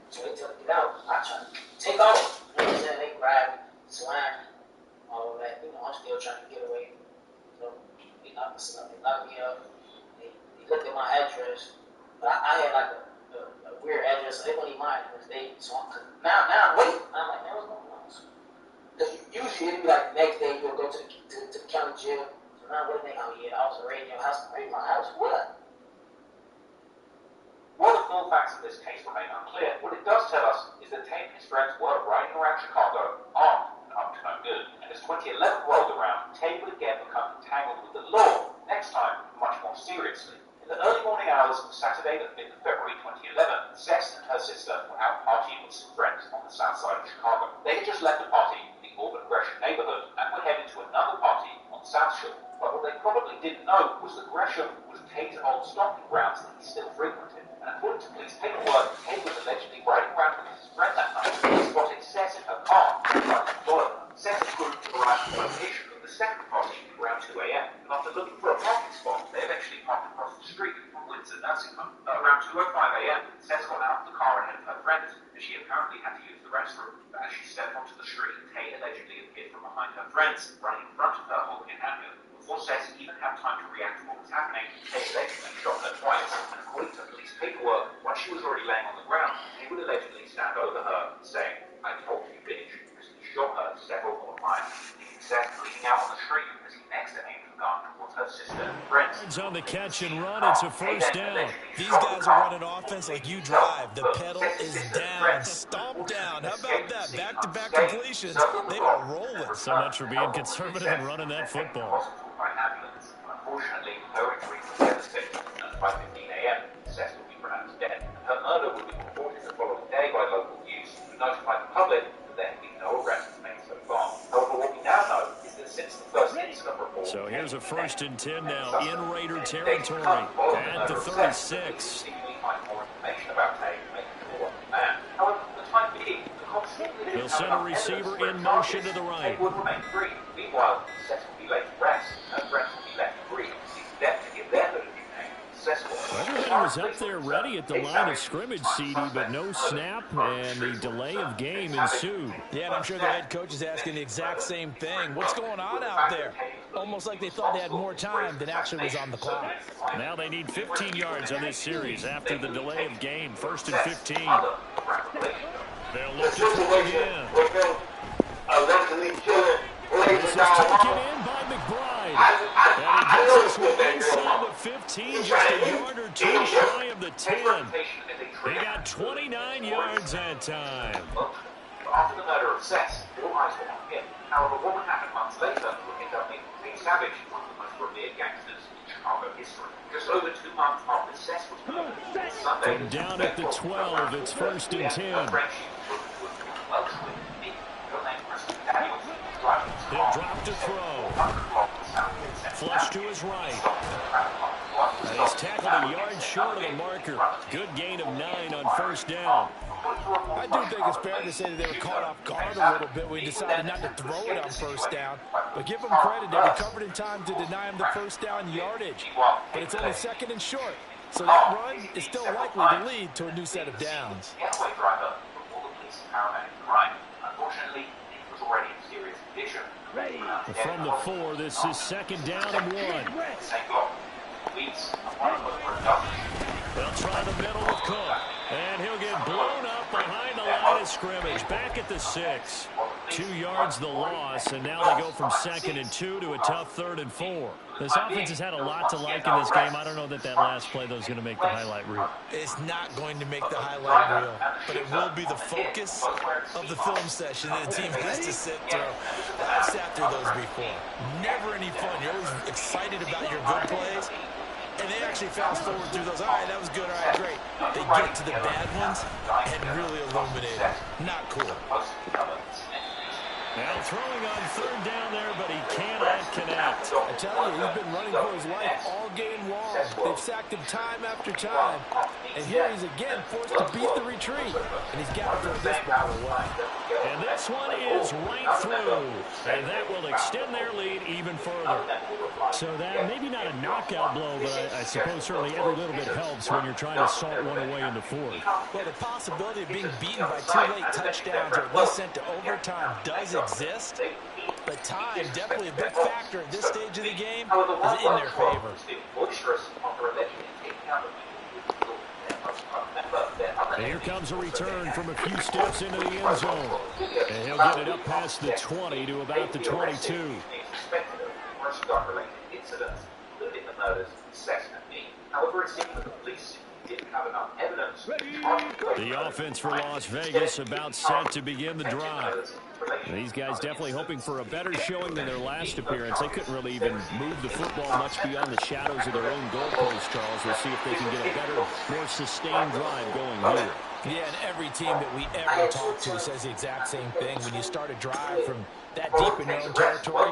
[SPEAKER 7] So they tell us get out. I try to take off. You know what I'm saying? They grab, swing, all of that. You know, I'm still trying to get away. So they knocked me up. They looked at my address. But I had like a weird address, so they wouldn't even mind because they swung. Now I'm waiting. I'm like, man, what's going on? Because usually it'd be like the next day you'll go to the county jail. So now what do they think? Oh yeah, I was raiding your house. Raiding my house? What?
[SPEAKER 1] While the full facts of this case remain unclear, what it does tell us is that Tate and his friends were riding around Chicago, armed and up to no good. And as 2011 rolled around, Tate would again become entangled with the law, next time much more seriously. In the early morning hours of Saturday, the 5th of February 2011, Cess and her sister were out partying with some friends on the south side of Chicago. They had just left a party in the Auburn Gresham neighborhood and were headed to another party on the South Shore. But what they probably didn't know was that Gresham was Tate's old stomping grounds that he still frequented. And according to police paperwork, Tate was allegedly riding around with his friend that night. He spotted Cess in her car and tried to follow her. Cess had proved to arrive at the location of the second party around 2 a.m. And after looking for a parking spot, they eventually parked across the street from Windsor Nursing Home. Around 2:05 a.m., Cess got out of the car ahead of her friends, and she apparently had to use the restroom. But as she stepped onto the street, Tate allegedly appeared from behind her friends, running in front of her holding a handgun. Before Cess even had time to react to what was happening, Tate allegedly shot her twice. And according to police paperwork, once she was already laying on the ground, he would allegedly stand over her, saying, "I told you, bitch," as he shot her several more times. Cess bleeding out on the street as he next aimed the gun towards her sister and friends.
[SPEAKER 2] On the catch and run, it's a first down.
[SPEAKER 3] These guys are running offense like you drive. The pedal is down, stomped down. How about that? Back-to-back completions. They are rolling.
[SPEAKER 2] So much for being conservative and running that football.
[SPEAKER 1] Unfortunately, her injuries were devastating, and by 15 a.m., Cess would be pronounced dead. Her murder would be reported the following day by local news, who notified the public that there had been no arrests made so far. However, what we now know is that since the first incident report...
[SPEAKER 2] So here's a 1st and 10 now in Raider territory at the 36. He'll send a receiver in motion to the right.
[SPEAKER 1] Meanwhile, Cess will be late to rest, and friends will be left free to seek them to give their little nickname successful.
[SPEAKER 2] Everybody was up there ready at the line of scrimmage, CD, but no snap, and the delay of game ensued.
[SPEAKER 3] Yeah, and I'm sure the head coach is asking the exact same thing. What's going on out there? Almost like they thought they had more time than actually was on the clock.
[SPEAKER 2] Now they need 15 yards on this series after the delay of game. 1st and 15. They'll look to throw again. This is taken in by McBride. And he gets this one inside the 15, just a yard or two shy of the 10. He got 29 yards that time.
[SPEAKER 1] After the murder of Cess, all eyes were on him. However, what would happen months later would end up making Tate Savage one of the most revered gangsters in Chicago history. Just over 2 months after Cess was murdered, Sunday...
[SPEAKER 2] From down at the 12, it's 1st and 10. He'll drop to throw. Flush to his right. And he's tackled a yard short of the marker. Good gain of 9 on 1st down.
[SPEAKER 3] I do think it's fair to say that they were caught off guard a little bit when he decided not to throw it on 1st down. But give them credit, they recovered in time to deny him the 1st down yardage. But it's only 2nd and short. So that run is still likely to lead to a new set of downs.
[SPEAKER 1] Unfortunately, he was already in serious condition.
[SPEAKER 5] From the 4, this is 2nd down and 1. They'll try the middle with Cook. And he'll get blown up behind the line of scrimmage. Back at the 6. 2 yards the loss, and now they go from 2nd and 2 to a tough 3rd and 4. This offense has had a lot to like in this game. I don't know that last play, though, is going to make the highlight reel.
[SPEAKER 3] It's not going to make the highlight reel, but it will be the focus of the film session that the team has to sit through. I've sat through those before. Never any fun. You're always excited about your good plays. And they actually fast forward through those. All right, that was good. All right, great. They get to the bad ones and really illuminate them. Not cool.
[SPEAKER 5] Now throwing on 3rd down there, but he cannot connect.
[SPEAKER 3] I tell you, he's been running for his life all game long. They've sacked him time after time. And here he's again forced to beat the retreat. And he's got to throw this ball away.
[SPEAKER 5] And this one is right through. And that will extend their lead even further. So that maybe not a knockout blow, but I suppose certainly every little bit helps when you're trying to salt one away in the 4th.
[SPEAKER 3] Well, the possibility of being beaten by 2 late touchdowns or at least sent to overtime does exist. But time, definitely a big factor at this stage of the game, is in their favor.
[SPEAKER 5] And here comes a return from a few steps into the end zone. And he'll get it up past the 20 to about the 22.
[SPEAKER 1] However, it seems that the police didn't have enough evidence.
[SPEAKER 5] The offense for Las Vegas about set to begin the drive. These guys definitely hoping for a better showing than their last appearance. They couldn't really even move the football much beyond the shadows of their own goalposts, Charles. We'll see if they can get a better, more sustained drive going here.
[SPEAKER 3] Yeah, and every team that we ever talk to says the exact same thing. When you start a drive from that deep in your own territory,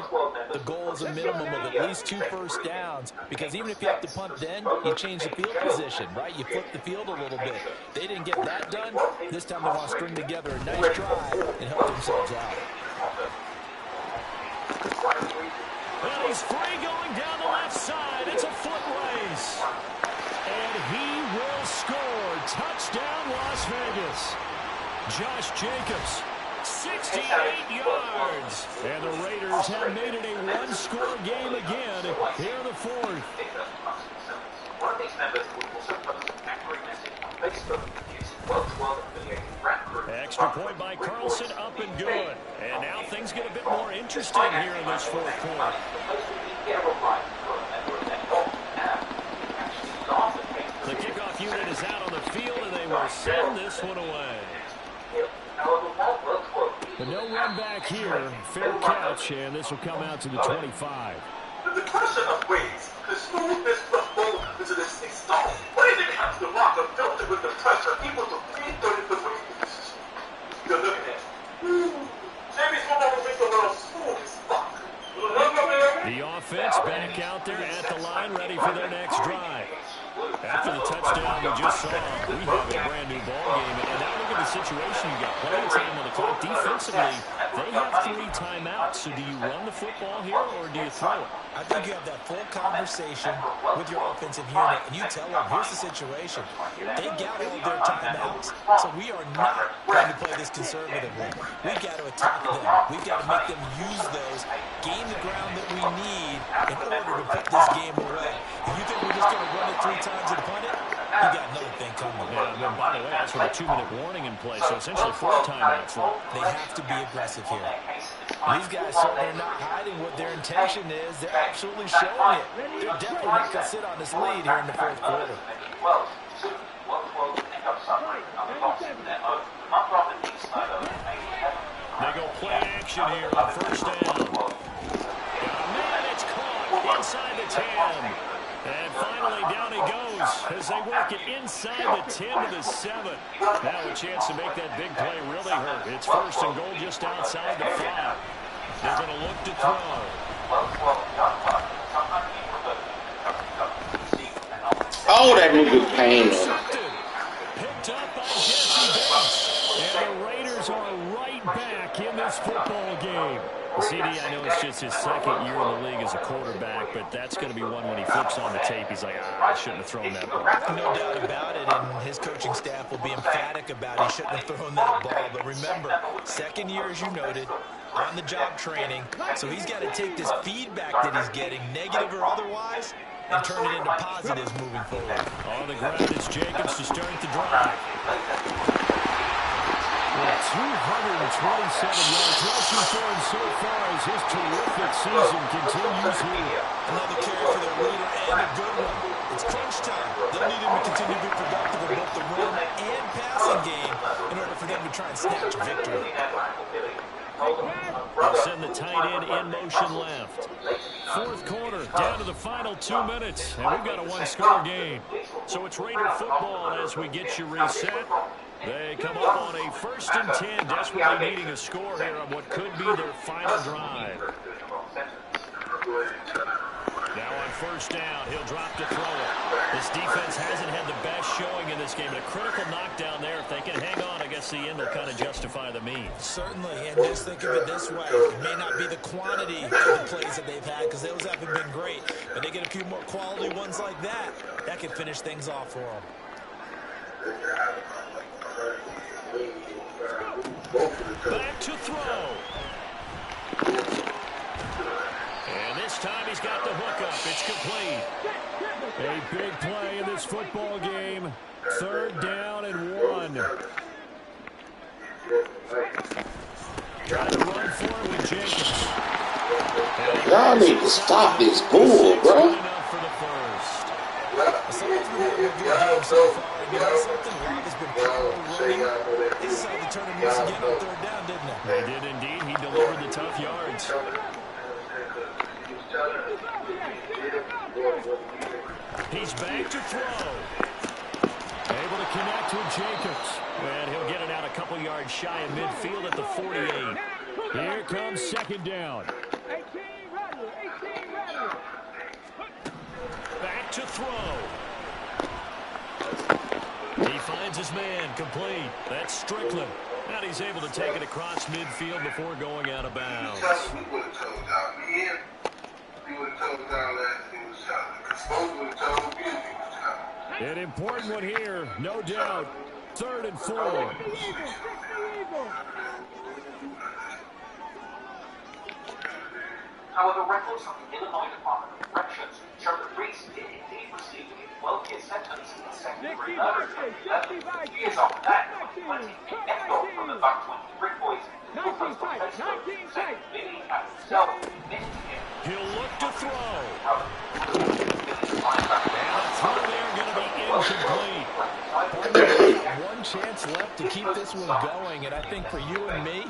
[SPEAKER 3] the goal is a minimum of at least 2 first downs, because even if you have to punt then, you change the field position, right? You flip the field a little bit. They didn't get that done. This time they want to string together a nice drive and help themselves out.
[SPEAKER 5] Well, he's free going down the left side. It's a foot race. And he will score. Touchdown, Las Vegas. Josh Jacobs, 68 yards. And the Raiders have made it a one-score game again here in the 4th.
[SPEAKER 1] One of these members will also post an accurate message on Facebook using well-affiliated rap group.
[SPEAKER 5] Extra point by Carlson, up and good. And now things get a bit more interesting here in this 4th quarter. The kickoff unit is out on the field, and they will send this one away. But no run back here. Fair catch, and this will come out to the 25.
[SPEAKER 6] The question of ways to smooth this football into this install. What do you think happens to rock a filter with the pressure equal to 330 degrees? You're looking at Jamie's football will make the world smooth as fuck.
[SPEAKER 5] The offense back out there at the line, ready for their next drive. After the touchdown we just saw, we have a brand new ball game. And now look at the situation. You got plenty of time on the clock. Defensively, they have 3 timeouts. So do you run the football here or do you throw it?
[SPEAKER 3] I think you have that full conversation with your offensive unit, and you tell them, here's the situation. They got all their timeouts, so we are not going to play this conservatively. We've got to attack them. We've got to make them use those, gain the ground that we need in order to put this game away. If you think we're just going to run it 3 times and punt it, you got another thing coming.
[SPEAKER 5] Yeah, and by the way, that's with a 2-minute warning in place, so essentially 4 timeouts.
[SPEAKER 3] They have to be aggressive here. These guys certainly are not hiding what their intention is. They're absolutely showing it. They're definitely not going to sit on this lead here in the 4th quarter.
[SPEAKER 5] They go play action here on 1st down. Man, it's caught inside the 10. And finally, down he goes as they work it inside the 10 to the 7. Now a chance to make that big play really hurt. It's 1st and goal just outside the 5. They're going to look to throw.
[SPEAKER 4] Oh, that nigga pain.
[SPEAKER 5] Picked up by Jesse Bates. And the Raiders are right back in this football game. CD, I know it's just his 2nd year in the league as a quarterback, but that's going to be one when he flips on the tape. He's like, I shouldn't have thrown that ball.
[SPEAKER 3] No doubt about it, and his coaching staff will be emphatic about he shouldn't have thrown that ball. But remember, 2nd year, as you noted, on-the-job training. So he's got to take this feedback that he's getting, negative or otherwise, and turn it into positives moving forward.
[SPEAKER 2] On the ground is Jacobs to start the drive. With 227 yards rushing for him so far as his terrific season continues here.
[SPEAKER 3] Another carry for their leader and a good one. It's crunch time. They'll need him to continue to be productive in both the run and passing game in order for them to try and snatch a victory.
[SPEAKER 2] They'll send the tight end in motion left. Fourth quarter, down to the final 2 minutes, and we've got a one-score game. So it's Raider football as we get you reset. They come up on a 1st and 10, desperately needing a score here on what could be their final drive. Now on 1st down, he'll drop to throw it. This defense hasn't had the best showing in this game, but a critical knockdown there. If they can hang on, I guess the end will kind of justify the means.
[SPEAKER 3] Certainly, and just think of it this way. It may not be the quantity of the plays that they've had because those haven't been great, but they get a few more quality ones like that. That can finish things off for them.
[SPEAKER 2] Back to throw. And this time he's got the hookup. It's complete. A big play in this football game. 3rd down and 1. Trying to run for it with Jacobs.
[SPEAKER 4] Y'all need to stop this bull, bro.
[SPEAKER 2] For the first.
[SPEAKER 3] Someone's been having a good game so far. You know something? Rob has been power running. They decided to turn him loose again on 3rd down, didn't they?
[SPEAKER 2] They did indeed. He delivered the tough yards. He's back to throw. Able to connect with Jacobs. And he'll get it out a couple yards shy of midfield at the 48. Here comes 2nd down. Back to throw. He finds his man, complete. That's Strickland. Now he's able to take it across midfield before going out of bounds. An important one here, no doubt. 3rd and 4.
[SPEAKER 1] However, records from the Illinois Department of Corrections show that Reese did indeed receive a 12-year sentence in second-degree murder in 2011. 2 years after that, in 2020, Ethel from the Buck 23 boys who post on Facebook said Billy had himself admitted to him.
[SPEAKER 2] He'll look to throw. And a throw there going to be incomplete.
[SPEAKER 3] One chance left to keep this one going, and I think for you and me,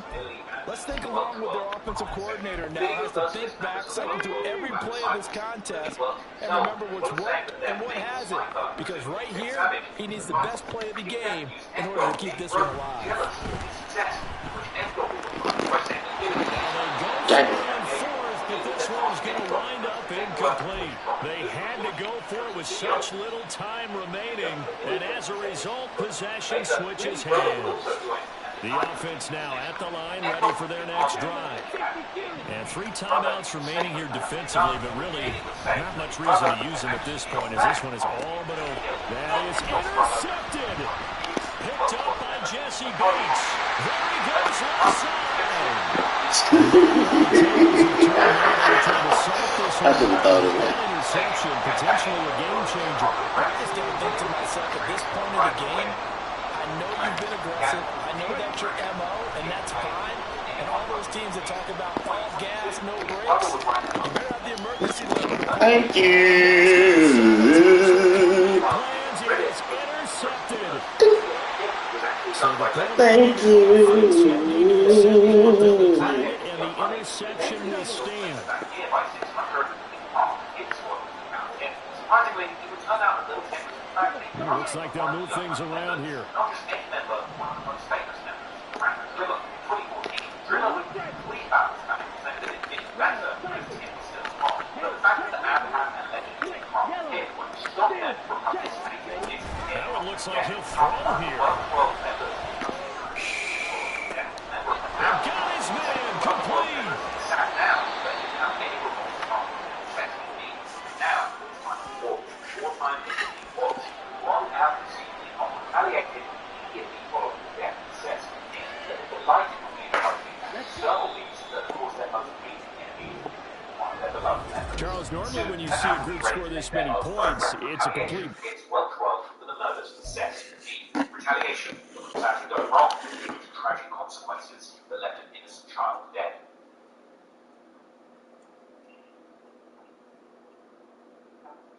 [SPEAKER 3] let's think along with their offensive coordinator now. Has to think back, cycle through every play of this contest, and remember what's worked and what hasn't. Because right here, he needs the best play of the game in order to keep this one alive.
[SPEAKER 2] This one's going to wind up incomplete. They had to go for it with such little time remaining, and as a result, possession switches hands. The offense now at the line, ready for their next drive. And 3 timeouts remaining here defensively, but really not much reason to use them at this point, as this one is all but over. That is intercepted. Picked up by Jesse Bates. There he goes left side.
[SPEAKER 4] I should have thought of that.
[SPEAKER 2] Interception, potentially a game changer.
[SPEAKER 3] I just don't think to myself at this point of the game, I know you've been aggressive. I know that's your MO, and that's fine. And all those teams that talk about all gas, no brakes, you better have the emergency level.
[SPEAKER 4] Thank you.
[SPEAKER 2] Plans, it is intercepted.
[SPEAKER 4] Thank you.
[SPEAKER 2] And the interception will stand. Looks like they'll move things around here. That one looks like he'll throw here. They've got his man complete.
[SPEAKER 5] Charles, normally when you see a group score this many points, it's a complete...
[SPEAKER 1] It's well 12 for the murders of Seth and Eve. Retaliation was about to go wrong, leading to tragic consequences that left an innocent child dead.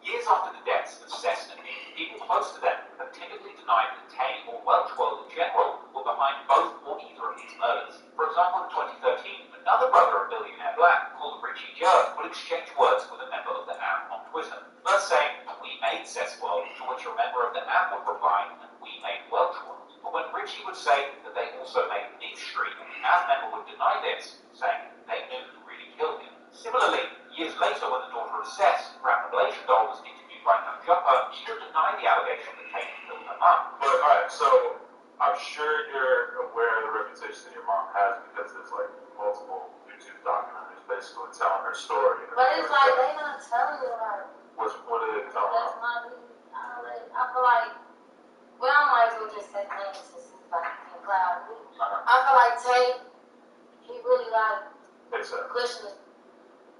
[SPEAKER 1] Years after the deaths of Seth and Eve, people close to them have typically denied that Tay or Welch World in general were behind both or either of these murders. For example, in 2013, another brother of billionaire Black, called Richie Jer, would exchange words with a member of the AM on Twitter, first saying, "We made Seth's World," to which a member of the AM would reply, "We made Welch World." But when Richie would say that they also made Beef Street, the AM member would deny this, saying they knew who really killed him. Similarly, years later, when the daughter of Seth, Grandma Malaysian Doll, was interviewed by No Jumper, she would deny the allegation that Tay killed her mum.
[SPEAKER 6] But alright, so I'm sure you're aware of the reputation that your mom has because there's like multiple YouTube documentaries basically telling her story.
[SPEAKER 8] But it's like they not telling you about it.
[SPEAKER 6] What are they telling
[SPEAKER 8] That's
[SPEAKER 6] her?
[SPEAKER 8] not me. I feel like, well, I might as well just say names since it's like in cloud. I feel like Tay, he really like pushing it.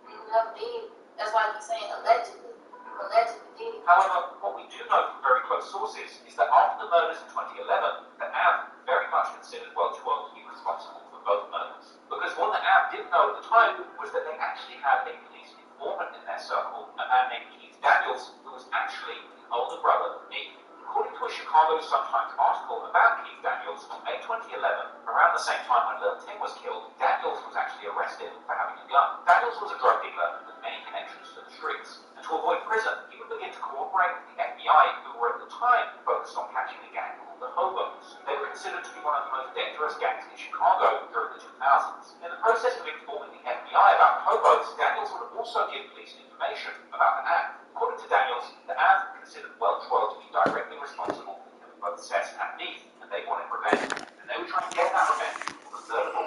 [SPEAKER 8] He never did. That's why he's saying allegedly. Allegedly did it.
[SPEAKER 1] However, what we do know from very close sources is that after the murders in 2011, the AM very much considered Welch World to be responsible for both murders. Because what the AM didn't know at the time was that they actually had a police informant in their circle, a man named Keith Daniels, who was actually the older brother of Nick. According to a Chicago Sun-Times article about Keith Daniels, in May 2011, around the same time when Lil Tim was killed, Daniels was actually arrested for having a gun. Daniels was a drug dealer with many connections to the streets, and to avoid prison, he would begin to cooperate with the FBI, who were at the time focused on catching a gang called the Hobos. They were considered to be one of the most dangerous gangs in Chicago during the 2000s. In the process of informing the FBI about the Hobos, Daniels would also give police information about the AM. According to Daniels, the AM considered Welch World to be directly responsible for killing both Seth and Neith, and they wanted revenge. And they were trying to get that revenge on the third of